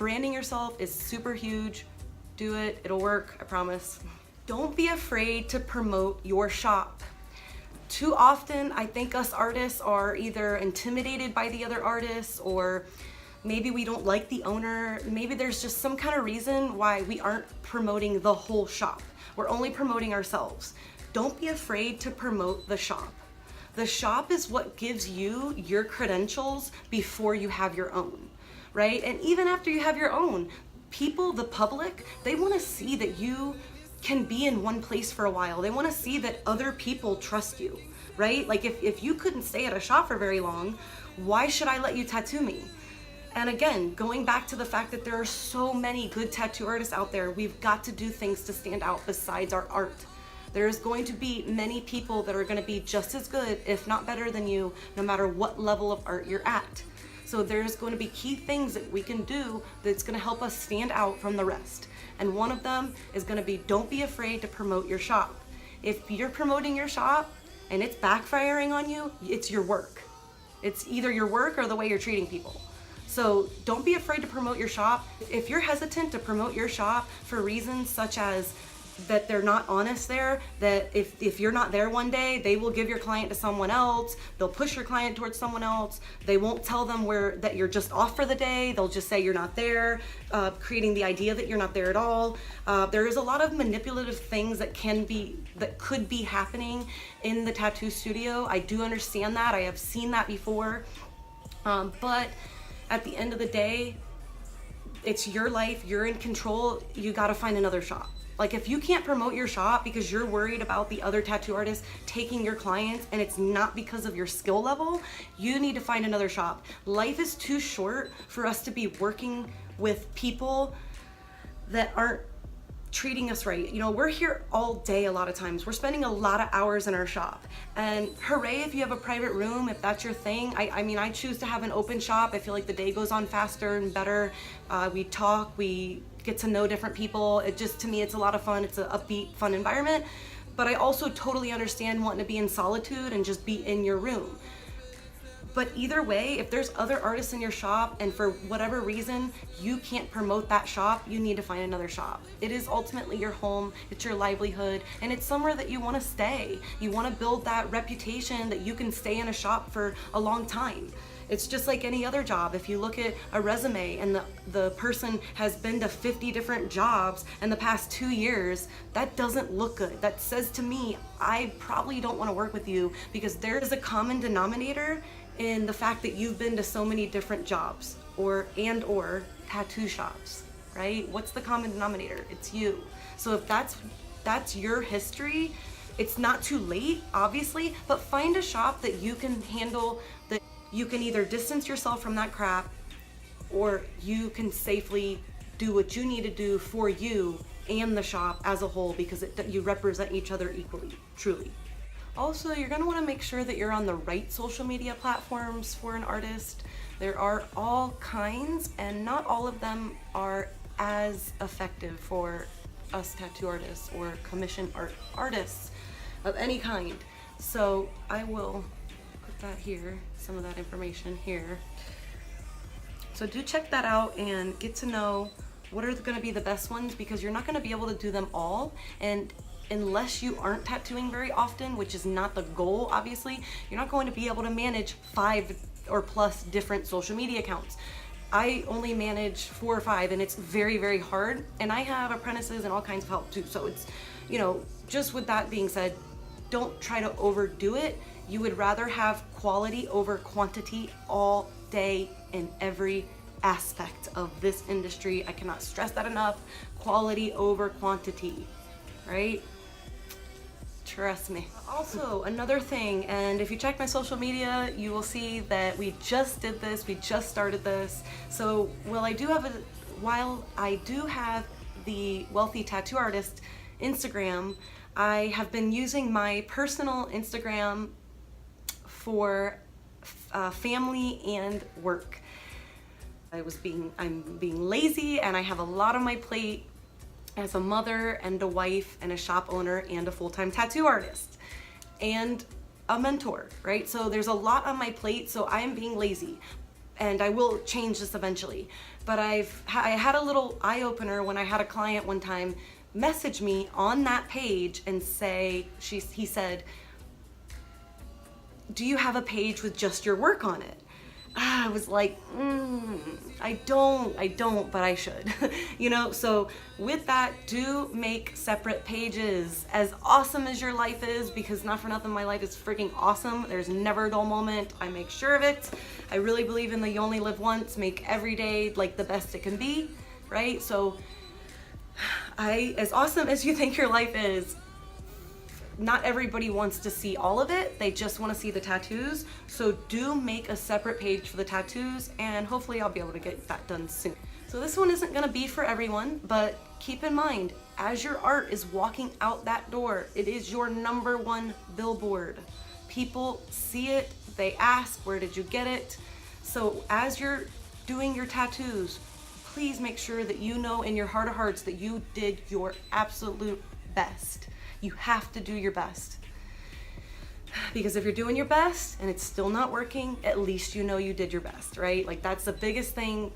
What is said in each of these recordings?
branding yourself is super huge. Do it, it'll work, I promise. Don't be afraid to promote your shop. Too often, I think us artists are either intimidated by the other artists, or maybe we don't like the owner. Maybe there's just some kind of reason why we aren't promoting the whole shop. We're only promoting ourselves. Don't be afraid to promote the shop. The shop is what gives you your credentials before you have your own, right? And even after you have your own, people, the public, they want to see that you can be in one place for a while. They want to see that other people trust you, right? Like if you couldn't stay at a shop for very long, why should I let you tattoo me? And again, going back to the fact that there are so many good tattoo artists out there, we've got to do things to stand out besides our art. There's going to be many people that are going to be just as good, if not better than you, no matter what level of art you're at. So there's going to be key things that we can do that's going to help us stand out from the rest. And one of them is going to be, don't be afraid to promote your shop. If you're promoting your shop and it's backfiring on you, it's your work. It's either your work or the way you're treating people. So don't be afraid to promote your shop. If you're hesitant to promote your shop for reasons such as that they're not honest there, that if you're not there one day, they will give your client to someone else, they'll push your client towards someone else, they won't tell them that you're just off for the day, they'll just say you're not there, creating the idea that you're not there at all. There is a lot of manipulative things that could be happening in the tattoo studio. I do understand that, I have seen that before, but at the end of the day, it's your life, you're in control, you gotta find another shop. Like if you can't promote your shop because you're worried about the other tattoo artists taking your clients and it's not because of your skill level, you need to find another shop. Life is too short for us to be working with people that aren't treating us right. You know, we're here all day a lot of times. We're spending a lot of hours in our shop. And hooray if you have a private room, if that's your thing. I mean, I choose to have an open shop. I feel like the day goes on faster and better. We talk, we get to know different people. To me, it's a lot of fun. It's an upbeat, fun environment. But I also totally understand wanting to be in solitude and just be in your room. But either way, if there's other artists in your shop and for whatever reason you can't promote that shop, you need to find another shop. It is ultimately your home, it's your livelihood, and it's somewhere that you want to stay. You want to build that reputation that you can stay in a shop for a long time. It's just like any other job. If you look at a resume and the person has been to 50 different jobs in the past 2 years, that doesn't look good. That says to me, I probably don't want to work with you because there is a common denominator in the fact that you've been to so many different jobs or tattoo shops, right? What's the common denominator? It's you. So if that's your history, it's not too late, obviously, but find a shop that you can handle, that you can either distance yourself from that crap or you can safely do what you need to do for you and the shop as a whole because you represent each other equally, truly. Also, you're going to want to make sure that you're on the right social media platforms for an artist. There are all kinds, and not all of them are as effective for us tattoo artists or commission artists of any kind. So I will put that here, some of that information here. So do check that out and get to know what are going to be the best ones, because you're not going to be able to do them all. And unless you aren't tattooing very often, which is not the goal, obviously, you're not going to be able to manage 5 or plus different social media accounts. I only manage 4 or 5, and it's very, very hard. And I have apprentices and all kinds of help too. So it's, you know, just with that being said, don't try to overdo it. You would rather have quality over quantity all day in every aspect of this industry. I cannot stress that enough. Quality over quantity, right? Trust me. Also, another thing, and if you check my social media, you will see that we just did this, we just started this. So while I do have the Wealthy Tattoo Artist Instagram, I have been using my personal Instagram for family and work. I'm being lazy, and I have a lot on my plate as a mother and a wife and a shop owner and a full-time tattoo artist and a mentor, right? So there's a lot on my plate, so I am being lazy. and I will change this eventually. But I had a little eye-opener when I had a client one time message me on that page and say, he said, do you have a page with just your work on it? I was like, I don't, but I should. You know, so with that, do make separate pages. As awesome as your life is, because not for nothing, my life is freaking awesome. There's never a dull moment. I make sure of it. I really believe in the you only live once, make every day like the best it can be, right? So as awesome as you think your life is, not everybody wants to see all of it. They just want to see the tattoos. So do make a separate page for the tattoos, and hopefully I'll be able to get that done soon. So this one isn't going to be for everyone, but keep in mind, as your art is walking out that door, it is your #1 billboard. People see it, they ask, where did you get it? So as you're doing your tattoos, please make sure that you know in your heart of hearts that you did your absolute best. You have to do your best. Because if you're doing your best and it's still not working, at least you know you did your best, right? Like that's the biggest thing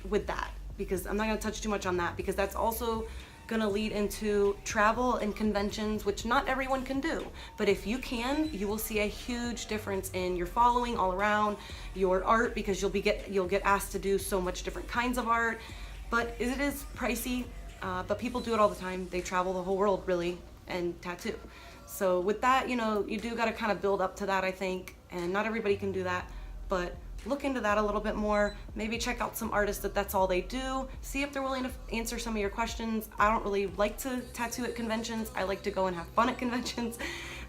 with that, because I'm not gonna touch too much on that, because that's also gonna lead into travel and conventions, which not everyone can do. But if you can, you will see a huge difference in your following all around, your art, because you'll get asked to do so much different kinds of art. But it is pricey. But people do it all the time. They travel the whole world, really, and tattoo. So with that, you know, you do got to kind of build up to that, I think, and not everybody can do that, but look into that a little bit more. Maybe check out some artists that's all they do. See if they're willing to answer some of your questions. I don't really like to tattoo at conventions. I like to go and have fun at conventions.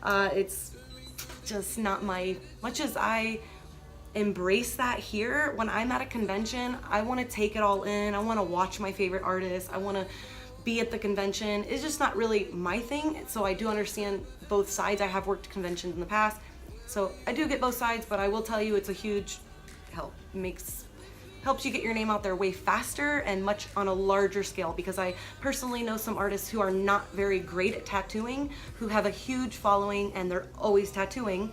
It's just not much as I embrace that here, when I'm at a convention, I want to take it all in. I want to watch my favorite artists. I want to be at the convention. It's just not really my thing. So I do understand both sides. I have worked conventions in the past, so I do get both sides, but I will tell you it's a huge help. Helps you get your name out there way faster and much on a larger scale, because I personally know some artists who are not very great at tattooing, who have a huge following and they're always tattooing.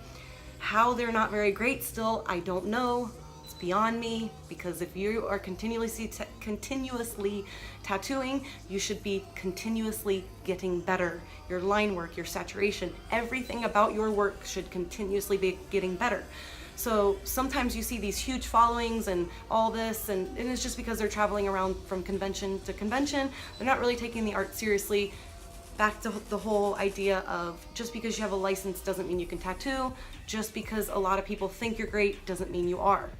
How they're not very great still, I don't know. It's beyond me, because if you are continuously tattooing, you should be continuously getting better. Your line work, your saturation, everything about your work should continuously be getting better. So sometimes you see these huge followings and all this, and it's just because they're traveling around from convention to convention. They're not really taking the art seriously. Back to the whole idea of just because you have a license doesn't mean you can tattoo. Just because a lot of people think you're great doesn't mean you are.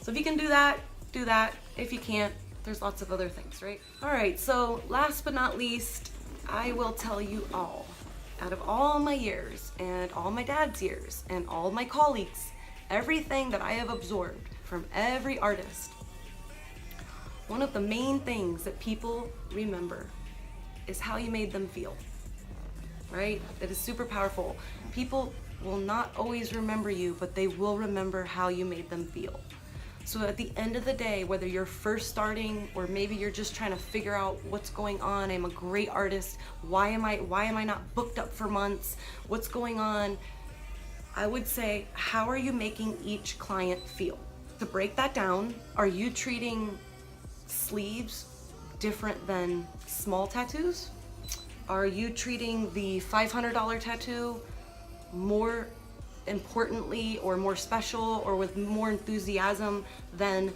So if you can do that, do that. If you can't, there's lots of other things, right? All right, so last but not least, I will tell you all, out of all my years and all my dad's years and all my colleagues, everything that I have absorbed from every artist, one of the main things that people remember is how you made them feel, right? It is super powerful. People will not always remember you, but they will remember how you made them feel. So at the end of the day, whether you're first starting or maybe you're just trying to figure out what's going on, I'm a great artist, why am I not booked up for months, what's going on, I would say, how are you making each client feel? To break that down, are you treating sleeves different than small tattoos? Are you treating the $500 tattoo more importantly or more special or with more enthusiasm than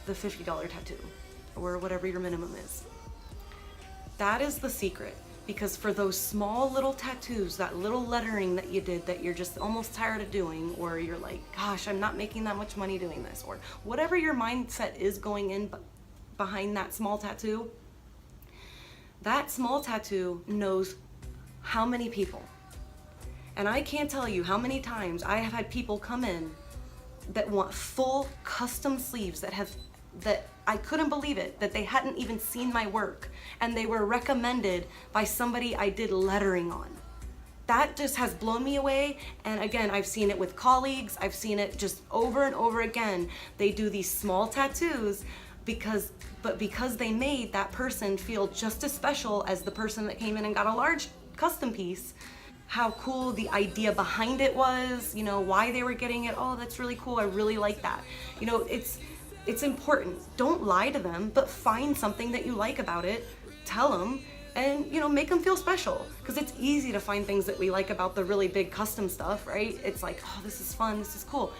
the $50 tattoo or whatever your minimum is? That is the secret, because for those small little tattoos, that little lettering that you did that you're just almost tired of doing, or you're like, gosh, I'm not making that much money doing this, or whatever your mindset is going in behind that small tattoo, that small tattoo knows how many people. And I can't tell you how many times I have had people come in that want full custom sleeves that I couldn't believe it, that they hadn't even seen my work, and they were recommended by somebody I did lettering on. That just has blown me away. And again, I've seen it with colleagues, I've seen it just over and over again. They do these small tattoos because they made that person feel just as special as the person that came in and got a large custom piece. how cool the idea behind it was, you know, why they were getting it. Oh, that's really cool. I really like that. You know, it's important. Don't lie to them, but find something that you like about it. Tell them, and you know, make them feel special, because it's easy to find things that we like about the really big custom stuff, right? It's like, oh, this is fun, this is cool.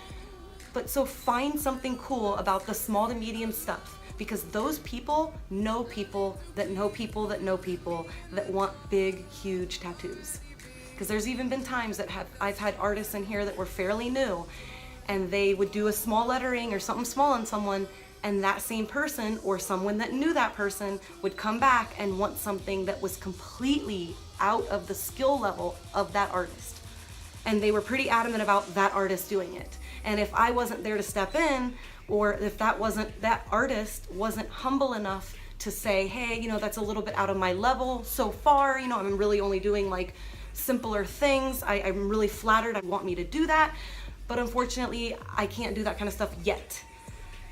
But so find something cool about the small to medium stuff, because those people know people that know people that know people that want big, huge tattoos. Because there's even been times that I've had artists in here that were fairly new, and they would do a small lettering or something small on someone, and that same person or someone that knew that person would come back and want something that was completely out of the skill level of that artist. And they were pretty adamant about that artist doing it. And if I wasn't there to step in, or if that artist wasn't humble enough to say, hey, you know, that's a little bit out of my level so far, you know, I'm really only doing like simpler things. I'm really flattered. I want me to do that. But unfortunately, I can't do that kind of stuff yet.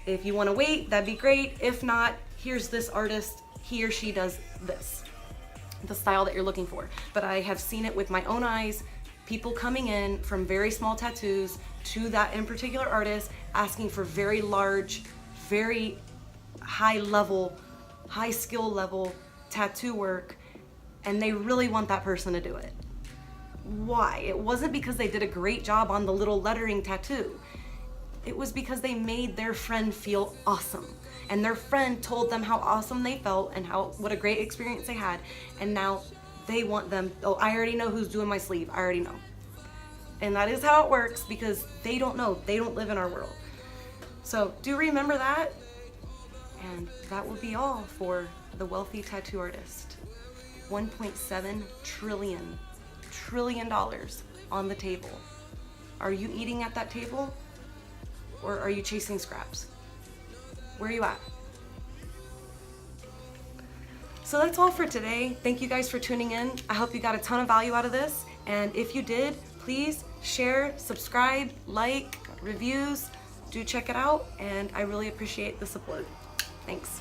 If you want to wait, that'd be great. If not, here's this artist. He or she does this, the style that you're looking for. But I have seen it with my own eyes, people coming in from very small tattoos to that in particular artist, asking for very large, very high level, high skill level tattoo work, and they really want that person to do it. Why? It wasn't because they did a great job on the little lettering tattoo. It was because they made their friend feel awesome, and their friend told them how awesome they felt and what a great experience they had, and now they want them, oh, I already know who's doing my sleeve, I already know. And that is how it works, because they don't know, they don't live in our world. So do remember that, and that will be all for the wealthy tattoo artist. $1.7 trillion on the table. Are you eating at that table? Or are you chasing scraps? Where are you at? So that's all for today. Thank you guys for tuning in. I hope you got a ton of value out of this. And if you did, please share, subscribe, like, reviews. Do check it out. And I really appreciate the support. Thanks.